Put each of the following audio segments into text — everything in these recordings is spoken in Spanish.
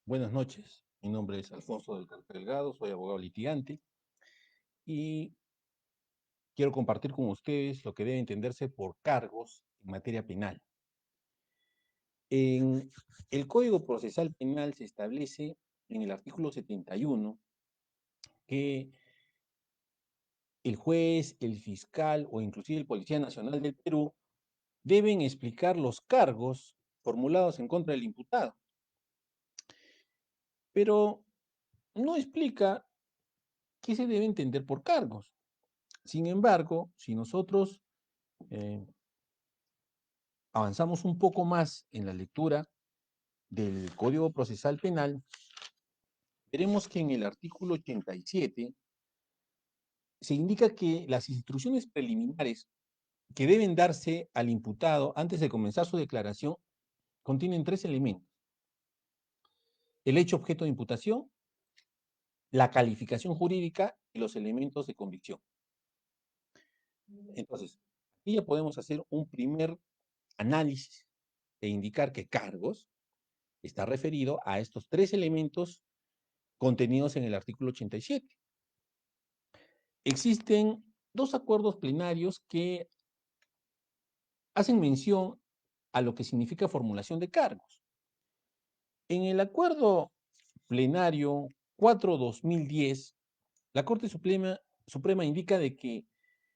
Buenas noches, mi nombre es Alfonso del Carpio Delgado, soy abogado litigante y quiero compartir con ustedes lo que debe entenderse por cargos en materia penal. En el Código Procesal Penal se establece en el artículo 71 que el juez, el fiscal o inclusive el Policía Nacional del Perú deben explicar los cargos formulados en contra del imputado, pero no explica qué se debe entender por cargos. Sin embargo, si nosotros eh, avanzamos un poco más en la lectura del Código Procesal Penal, veremos que en el artículo 87 se indica que las instrucciones preliminares que deben darse al imputado antes de comenzar su declaración contienen tres elementos: el hecho objeto de imputación, la calificación jurídica y los elementos de convicción. Entonces, aquí ya podemos hacer un primer análisis e indicar que cargos está referido a estos tres elementos contenidos en el artículo 87. Existen dos acuerdos plenarios que hacen mención a lo que significa formulación de cargos. En el acuerdo plenario 4/2010, la Corte Suprema indica de que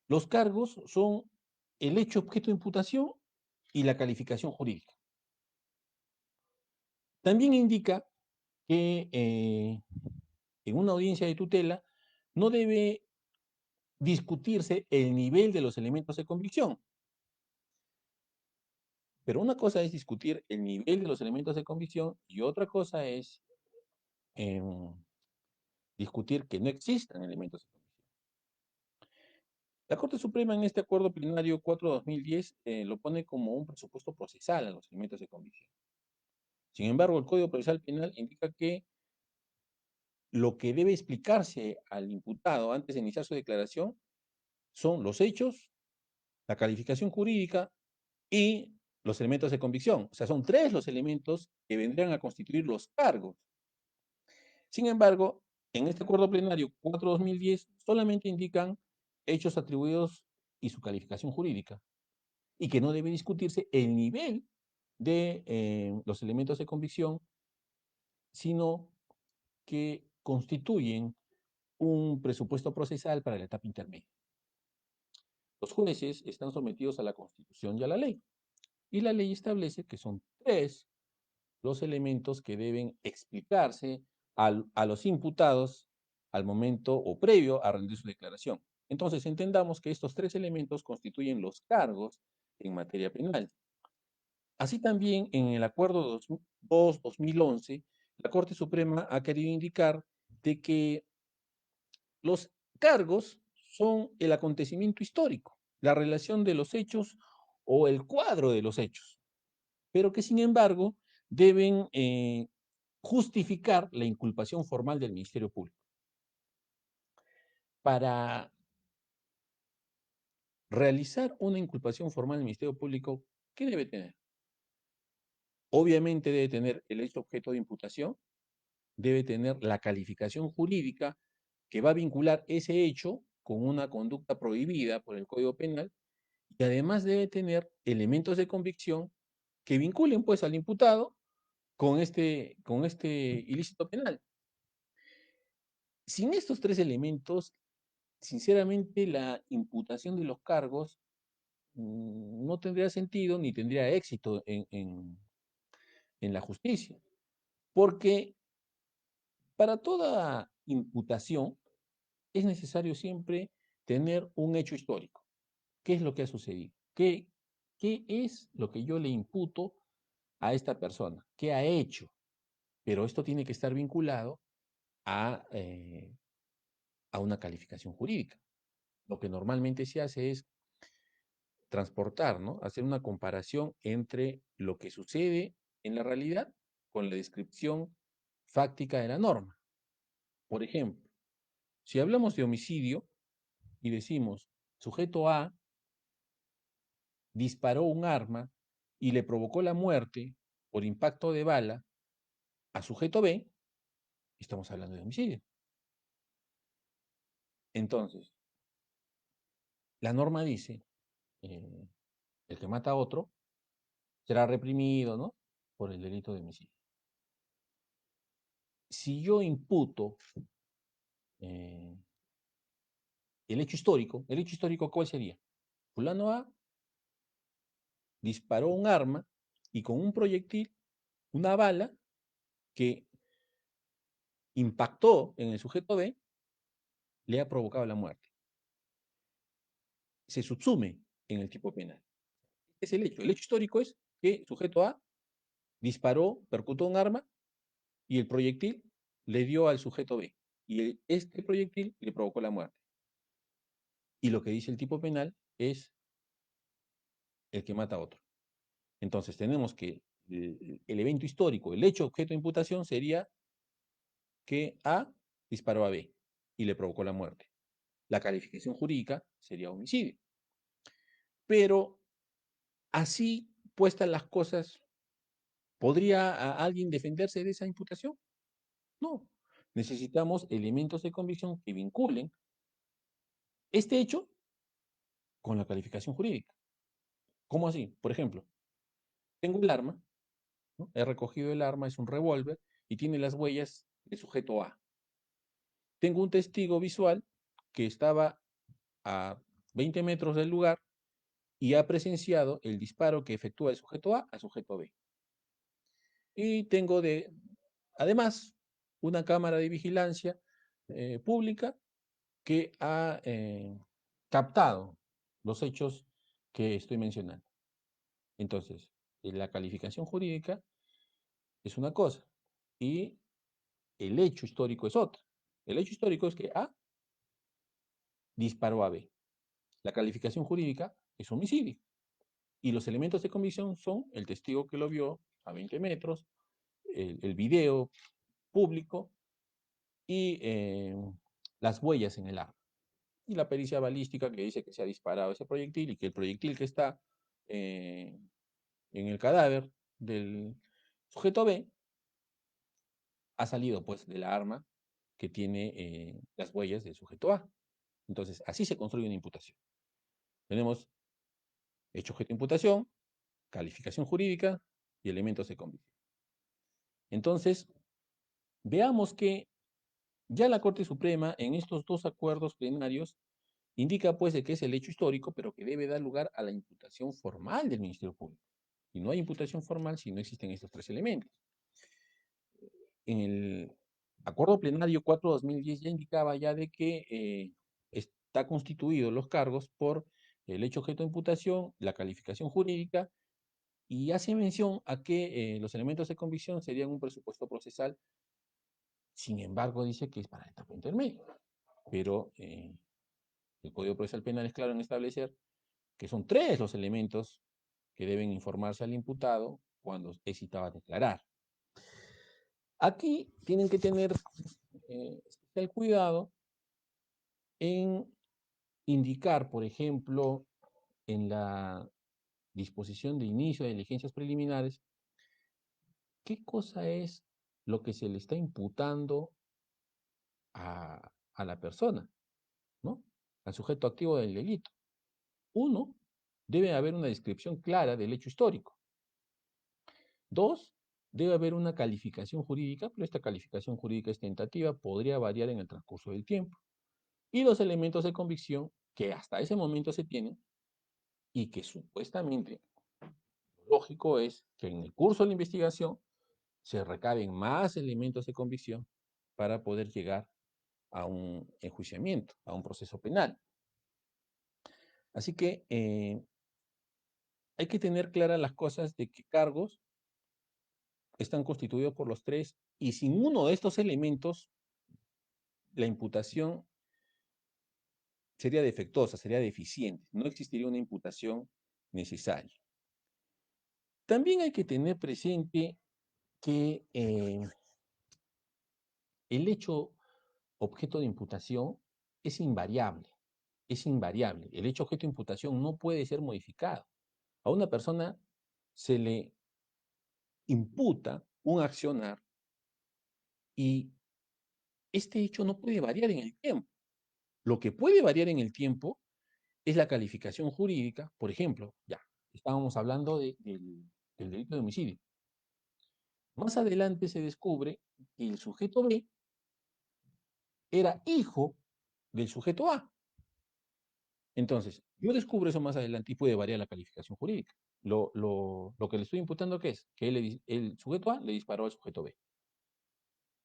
los cargos son el hecho objeto de imputación y la calificación jurídica. También indica que en una audiencia de tutela no debe discutirse el nivel de los elementos de convicción. Pero una cosa es discutir el nivel de los elementos de convicción y otra cosa es em, discutir que no existan elementos de convicción. La Corte Suprema en este acuerdo plenario 4/2010 lo pone como un presupuesto procesal a los elementos de convicción. Sin embargo, el Código Procesal Penal indica que lo que debe explicarse al imputado antes de iniciar su declaración son los hechos, la calificación jurídica y los elementos de convicción. O sea, son tres los elementos que vendrían a constituir los cargos. Sin embargo, en este acuerdo plenario 4/2010 solamente indican hechos atribuidos y su calificación jurídica, y que no debe discutirse el nivel de los elementos de convicción, sino que constituyen un presupuesto procesal para la etapa intermedia. Los jueces están sometidos a la Constitución y a la ley, y la ley establece que son tres los elementos que deben explicarse a los imputados al momento o previo a rendir su declaración. Entonces, entendamos que estos tres elementos constituyen los cargos en materia penal. Así también, en el Acuerdo 2/2011, la Corte Suprema ha querido indicar de que los cargos son el acontecimiento histórico, la relación de los hechos o el cuadro de los hechos, pero que sin embargo deben justificar la inculpación formal del Ministerio Público. Para realizar una inculpación formal del Ministerio Público, ¿qué debe tener? Obviamente debe tener el hecho objeto de imputación, debe tener la calificación jurídica que va a vincular ese hecho con una conducta prohibida por el Código Penal, y además debe tener elementos de convicción que vinculen pues al imputado con este ilícito penal. Sin estos tres elementos, sinceramente, la imputación de los cargos no tendría sentido ni tendría éxito en la justicia, porque para toda imputación es necesario siempre tener un hecho histórico. ¿Qué es lo que ha sucedido? ¿Qué es lo que yo le imputo a esta persona? ¿Qué ha hecho? Pero esto tiene que estar vinculado a, a una calificación jurídica. Lo que normalmente se hace es transportar, ¿no? Hacer una comparación entre lo que sucede en la realidad con la descripción fáctica de la norma. Por ejemplo, si hablamos de homicidio y decimos, sujeto A disparó un arma y le provocó la muerte por impacto de bala, a sujeto B, estamos hablando de homicidio. Entonces, la norma dice, el que mata a otro será reprimido, ¿no?, por el delito de homicidio. Si yo imputo eh, el hecho histórico, ¿cuál sería? Fulano A disparó un arma y con un proyectil, una bala, que impactó en el sujeto B, le ha provocado la muerte. Se subsume en el tipo penal. Es el hecho. El hecho histórico es que el sujeto A disparó, percutó un arma y el proyectil le dio al sujeto B. Y este proyectil le provocó la muerte. Y lo que dice el tipo penal es el que mata a otro. Entonces tenemos que el evento histórico, el hecho objeto de imputación sería que A disparó a B y le provocó la muerte. La calificación jurídica sería homicidio. Pero así puestas las cosas, ¿podría alguien defenderse de esa imputación? No. Necesitamos elementos de convicción que vinculen este hecho con la calificación jurídica. ¿Cómo así? Por ejemplo, tengo el arma, ¿no? He recogido el arma, es un revólver y tiene las huellas de sujeto A. Tengo un testigo visual que estaba a 20 metros del lugar y ha presenciado el disparo que efectúa el sujeto A al sujeto B. Y tengo además, una cámara de vigilancia pública que ha captado los hechos que estoy mencionando. Entonces, la calificación jurídica es una cosa y el hecho histórico es otra. El hecho histórico es que A disparó a B. La calificación jurídica es homicidio. Y los elementos de convicción son el testigo que lo vio a 20 metros, el video público y las huellas en el arma. Y la pericia balística que dice que se ha disparado ese proyectil y que el proyectil que está eh, en el cadáver del sujeto B ha salido pues de la arma que tiene las huellas del sujeto A. Entonces, así se construye una imputación. Tenemos hecho objeto de imputación, calificación jurídica y elementos de convicción. Entonces, veamos que ya la Corte Suprema en estos dos acuerdos plenarios indica pues de que es el hecho histórico, pero que debe dar lugar a la imputación formal del Ministerio Público. Y no hay imputación formal si no existen estos tres elementos. En el acuerdo plenario 4/2010 ya indicaba ya de que está constituidos los cargos por el hecho objeto de imputación, la calificación jurídica, y hace mención a que los elementos de convicción serían un presupuesto procesal. Sin embargo, dice que es para la etapa intermedia. Pero el Código Procesal Penal es claro en establecer que son tres los elementos que deben informarse al imputado cuando es citado a declarar. Aquí tienen que tener especial cuidado en indicar, por ejemplo, en la disposición de inicio de diligencias preliminares, qué cosa es lo que se le está imputando a la persona, ¿no? Al sujeto activo del delito. Uno, debe haber una descripción clara del hecho histórico. Dos, debe haber una calificación jurídica, pero esta calificación jurídica es tentativa, podría variar en el transcurso del tiempo. Y los elementos de convicción que hasta ese momento se tienen y que supuestamente lo lógico es que en el curso de la investigación se recaben más elementos de convicción para poder llegar a un enjuiciamiento, a un proceso penal. Así que hay que tener claras las cosas de que cargos están constituidos por los tres y sin uno de estos elementos la imputación sería defectuosa, sería deficiente, no existiría una imputación necesaria. También hay que tener presente que el hecho objeto de imputación es invariable, es invariable. El hecho objeto de imputación no puede ser modificado. A una persona se le imputa un accionar Y este hecho no puede variar en el tiempo. Lo que puede variar en el tiempo es la calificación jurídica. Por ejemplo, ya, estábamos hablando del delito de homicidio. Más adelante se descubre que el sujeto B era hijo del sujeto A. Entonces, yo descubro eso más adelante y puede variar la calificación jurídica. Lo que le estoy imputando, ¿qué es? Que el sujeto A le disparó al sujeto B.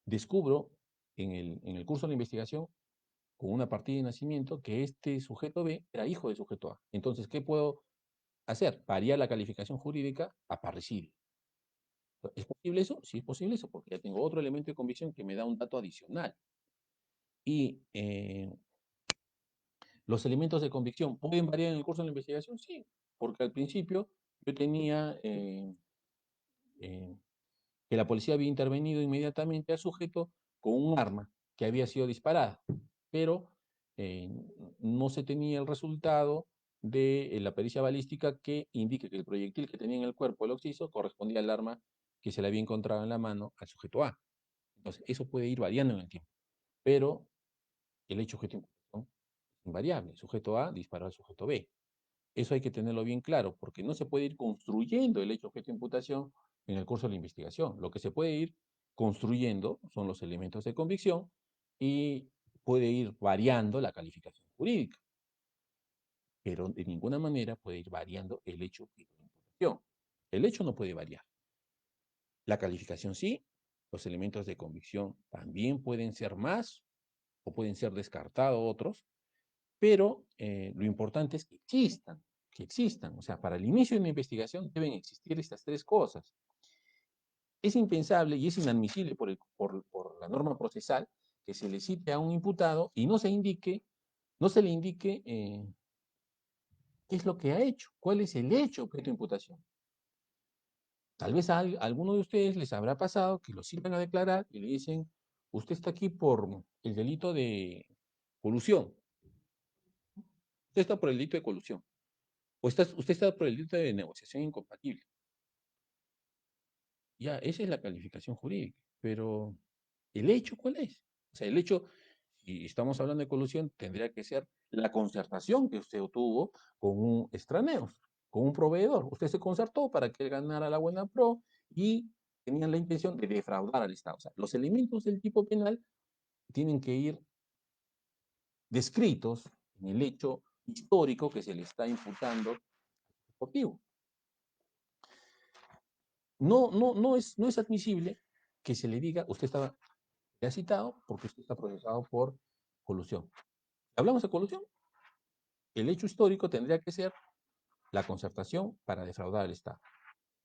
Descubro en el curso de la investigación, con una partida de nacimiento, que este sujeto B era hijo del sujeto A. Entonces, ¿qué puedo hacer? Variar la calificación jurídica a parricidio. ¿Es posible eso? Sí, es posible eso, porque ya tengo otro elemento de convicción que me da un dato adicional. Y los elementos de convicción pueden variar en el curso de la investigación, sí, porque al principio yo tenía eh, que la policía había intervenido inmediatamente al sujeto con un arma que había sido disparada, pero eh, no se tenía el resultado de la pericia balística que indique que el proyectil que tenía en el cuerpo el occiso correspondía al arma que se le había encontrado en la mano al sujeto A. Entonces, eso puede ir variando en el tiempo, pero el hecho objeto de imputación es invariable. El sujeto A disparó al sujeto B. Eso hay que tenerlo bien claro, porque no se puede ir construyendo el hecho objeto de imputación en el curso de la investigación. Lo que se puede ir construyendo son los elementos de convicción y puede ir variando la calificación jurídica, pero de ninguna manera puede ir variando el hecho objeto de imputación. El hecho no puede variar. La calificación sí, los elementos de convicción también pueden ser más o pueden ser descartados otros, pero lo importante es que existan. O sea, para el inicio de una investigación deben existir estas tres cosas. Es impensable y es inadmisible por la norma procesal que se le cite a un imputado y no se le indique qué es lo que ha hecho, cuál es el hecho objeto de imputación. Tal vez a alguno de ustedes les habrá pasado que lo citan a declarar y le dicen, usted está aquí por el delito de colusión, usted está por el delito de colusión, o usted está por el delito de negociación incompatible. Ya, esa es la calificación jurídica, pero ¿el hecho cuál es? O sea, el hecho, si estamos hablando de colusión, tendría que ser la concertación que usted tuvo con un extraneos, con un proveedor. Usted se concertó para que él ganara la buena pro y tenían la intención de defraudar al Estado. O sea, los elementos del tipo penal tienen que ir descritos en el hecho histórico que se le está imputando al Ejecutivo. No es admisible que se le diga, usted estaba ha citado porque usted está procesado por colusión. Hablamos de colusión. El hecho histórico tendría que ser la concertación para defraudar al Estado.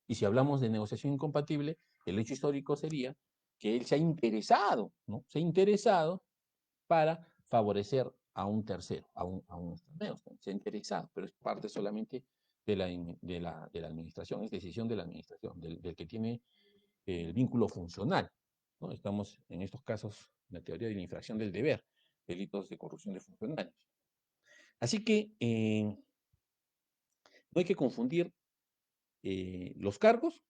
Y si hablamos de negociación incompatible, el hecho histórico sería que él se ha interesado, ¿no? Se ha interesado para favorecer a un tercero, a un extranjero. Se ha interesado, pero es parte solamente de la administración, es decisión de la administración, del que tiene el vínculo funcional, ¿no? Estamos en estos casos en la teoría de la infracción del deber, delitos de corrupción de funcionarios. Así que no hay que confundir los cargos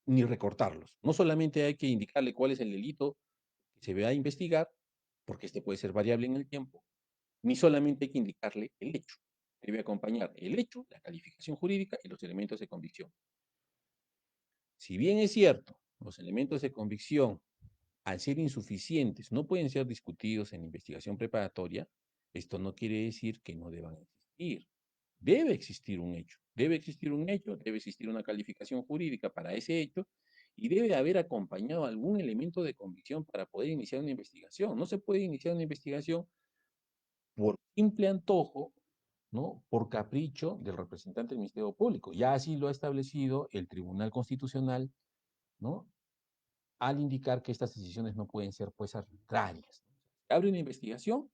ni recortarlos. No solamente hay que indicarle cuál es el delito que se va a investigar, porque este puede ser variable en el tiempo, ni solamente hay que indicarle el hecho. Debe acompañar el hecho, la calificación jurídica y los elementos de convicción. Si bien es cierto, los elementos de convicción al ser insuficientes, no pueden ser discutidos en investigación preparatoria, esto no quiere decir que no deban existir. Debe existir un hecho, debe existir un hecho, debe existir una calificación jurídica para ese hecho y debe haber acompañado algún elemento de convicción para poder iniciar una investigación. No se puede iniciar una investigación por simple antojo, ¿no? Por capricho del representante del Ministerio Público. Ya así lo ha establecido el Tribunal Constitucional, ¿no? Al indicar que estas decisiones no pueden ser pues arbitrarias. Se abre una investigación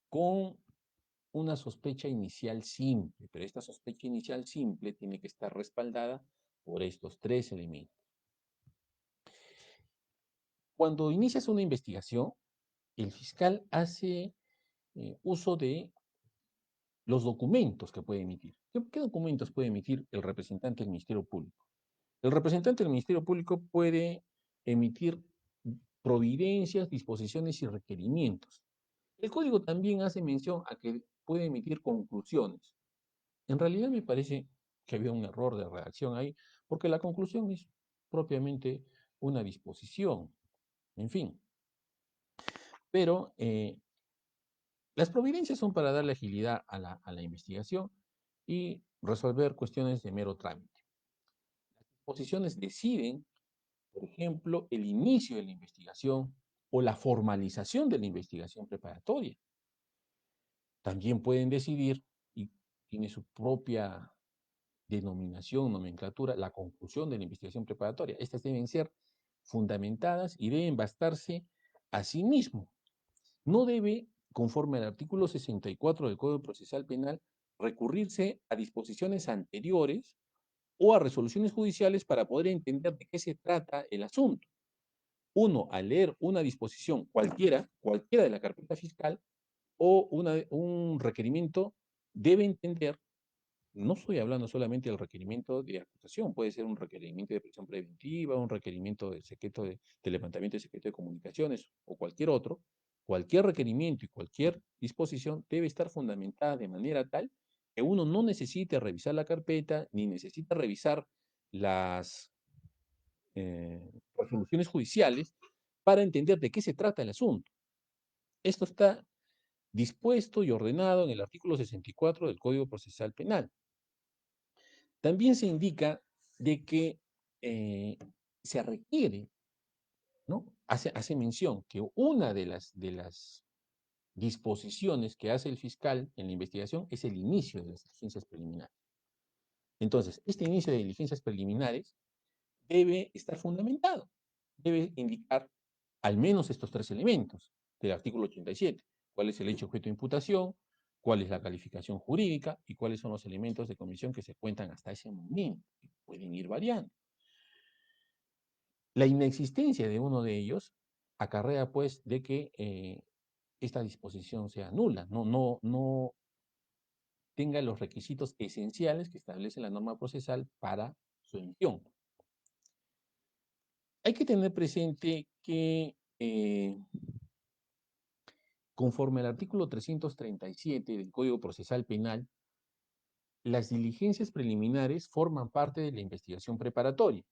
con una sospecha inicial simple, pero esta sospecha inicial simple tiene que estar respaldada por estos tres elementos. Cuando inicias una investigación, el fiscal hace uso de los documentos que puede emitir. ¿Qué documentos puede emitir el representante del Ministerio Público? El representante del Ministerio Público puede emitir providencias, disposiciones y requerimientos. El código también hace mención a que puede emitir conclusiones. En realidad me parece que había un error de redacción ahí, porque la conclusión es propiamente una disposición, en fin. Pero las providencias son para darle agilidad a la investigación y resolver cuestiones de mero trámite. Las disposiciones deciden, por ejemplo, el inicio de la investigación o la formalización de la investigación preparatoria. También pueden decidir, y tiene su propia denominación, nomenclatura, la conclusión de la investigación preparatoria. Estas deben ser fundamentadas y deben bastarse a sí mismo. No debe, conforme al artículo 64 del Código Procesal Penal, recurrirse a disposiciones anteriores o a resoluciones judiciales para poder entender de qué se trata el asunto. Uno, al leer una disposición cualquiera de la carpeta fiscal o un requerimiento, debe entender. No estoy hablando solamente del requerimiento de acusación, puede ser un requerimiento de prisión preventiva, un requerimiento de levantamiento de secreto de comunicaciones o cualquier otro. Cualquier requerimiento y cualquier disposición debe estar fundamentada de manera tal que uno no necesite revisar la carpeta ni necesita revisar las resoluciones judiciales para entender de qué se trata el asunto. Esto está dispuesto y ordenado en el artículo 64 del Código Procesal Penal. También se indica de que se requiere, ¿no? Hace mención que una de las disposiciones que hace el fiscal en la investigación es el inicio de las diligencias preliminares. Entonces, este inicio de diligencias preliminares debe estar fundamentado, debe indicar al menos estos tres elementos del artículo 87. ¿Cuál es el hecho objeto de imputación? ¿Cuál es la calificación jurídica? ¿Y cuáles son los elementos de comisión que se cuentan hasta ese momento? Que pueden ir variando. La inexistencia de uno de ellos acarrea, pues, de que esta disposición sea nula, no tenga los requisitos esenciales que establece la norma procesal para su emisión. Hay que tener presente que conforme al artículo 337 del Código Procesal Penal, las diligencias preliminares forman parte de la investigación preparatoria.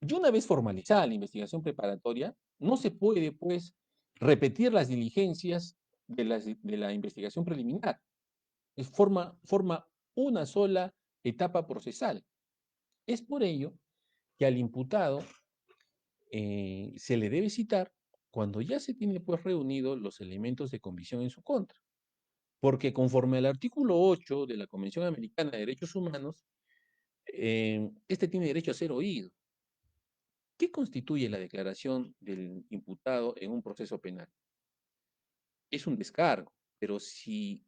Y una vez formalizada la investigación preparatoria, no se puede, pues, repetir las diligencias de la investigación preliminar. Forma una sola etapa procesal. Es por ello que al imputado se le debe citar cuando ya se tiene, pues, reunidos los elementos de convicción en su contra. Porque conforme al artículo 8 de la Convención Americana de Derechos Humanos, este tiene derecho a ser oído. ¿Qué constituye la declaración del imputado en un proceso penal? Es un descargo, pero si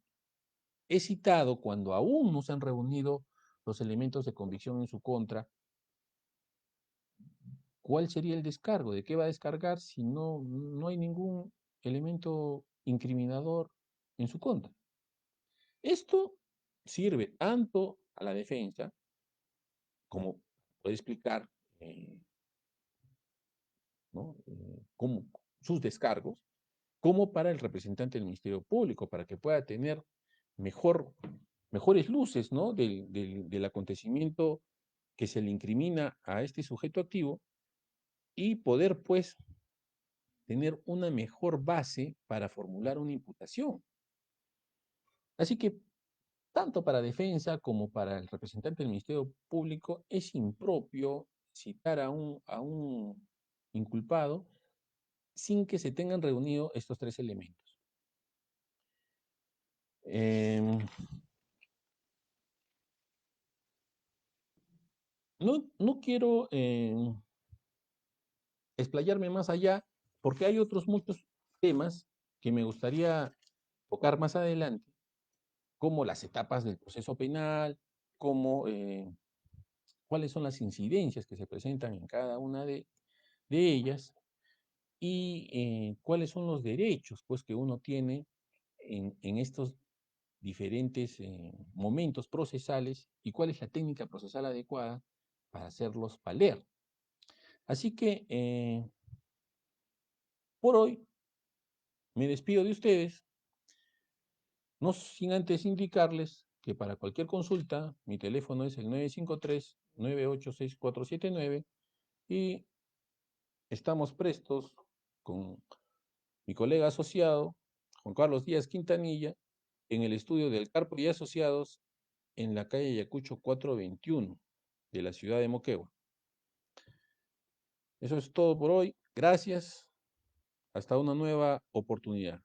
es citado cuando aún no se han reunido los elementos de convicción en su contra, ¿cuál sería el descargo? ¿De qué va a descargar si no hay ningún elemento incriminador en su contra? Esto sirve tanto a la defensa, como puede explicar ¿no? Como sus descargos, como para el representante del Ministerio Público, para que pueda tener mejores luces, ¿no? del acontecimiento que se le incrimina a este sujeto activo y poder, pues, tener una mejor base para formular una imputación. Así que, tanto para defensa como para el representante del Ministerio Público, es impropio citar a un inculpado sin que se tengan reunido estos tres elementos. No quiero explayarme más allá porque hay otros muchos temas que me gustaría tocar más adelante, como las etapas del proceso penal, como cuáles son las incidencias que se presentan en cada una de ellas y cuáles son los derechos, pues, que uno tiene en estos diferentes momentos procesales y cuál es la técnica procesal adecuada para hacerlos valer. Así que Por hoy me despido de ustedes, no sin antes indicarles que para cualquier consulta mi teléfono es el 953-986479 y estamos prestos con mi colega asociado, Juan Carlos Díaz Quintanilla, en el estudio del Carpo y Asociados en la calle Ayacucho 421 de la ciudad de Moquegua. Eso es todo por hoy. Gracias. Hasta una nueva oportunidad.